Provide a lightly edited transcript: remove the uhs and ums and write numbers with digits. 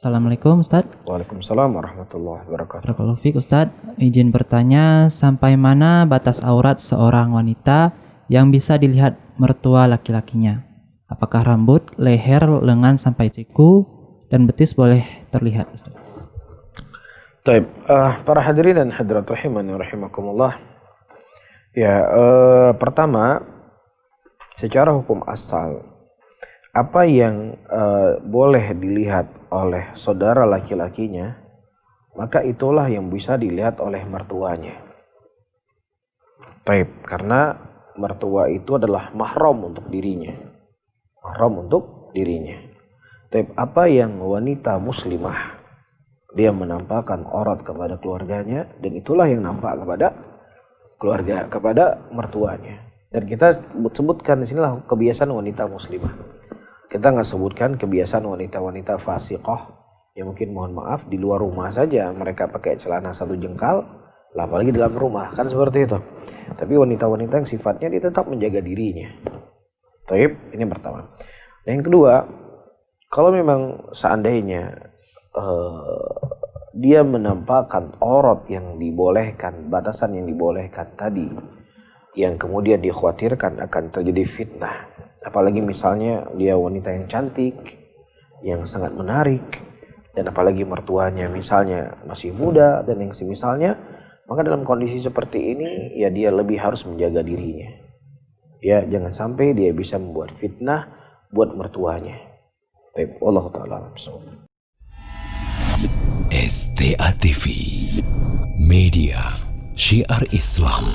Assalamualaikum Ustadz. Waalaikumsalam warahmatullahi wabarakatuh. Barakallahu fiik Ustadz. Izin bertanya, sampai mana batas aurat seorang wanita yang bisa dilihat mertua laki-lakinya? Apakah rambut, leher, lengan sampai siku, dan betis boleh terlihat Ustadz? Taib, para hadirin dan hadirat rahimani rahimakumullah. Ya, pertama, secara hukum asal, apa yang boleh dilihat oleh saudara laki-lakinya, maka itulah yang bisa dilihat oleh mertuanya. Taib, karena mertua itu adalah mahram untuk dirinya. Mahram untuk dirinya. Taib, apa yang wanita muslimah dia menampakkan aurat kepada keluarganya, dan itulah yang nampak kepada keluarga, kepada mertuanya. Dan kita sebutkan di sinilah kebiasaan wanita muslimah. Kita nggak sebutkan kebiasaan wanita-wanita fasiqah yang mungkin mohon maaf di luar rumah saja mereka pakai celana 1 jengkal, lah apalagi dalam rumah, kan seperti itu. Tapi wanita-wanita yang sifatnya dia tetap menjaga dirinya. Taib, ini pertama. Dan yang kedua, kalau memang seandainya dia menampakkan aurat yang dibolehkan, batasan yang dibolehkan tadi, yang kemudian dikhawatirkan akan terjadi fitnah, apalagi misalnya dia wanita yang cantik, yang sangat menarik, dan apalagi mertuanya misalnya masih muda dan yang semisalnya, maka dalam kondisi seperti ini ya dia lebih harus menjaga dirinya. Ya, jangan sampai dia bisa membuat fitnah buat mertuanya. Baik, wallahu taala alam. STA TV Media Syiar Islam.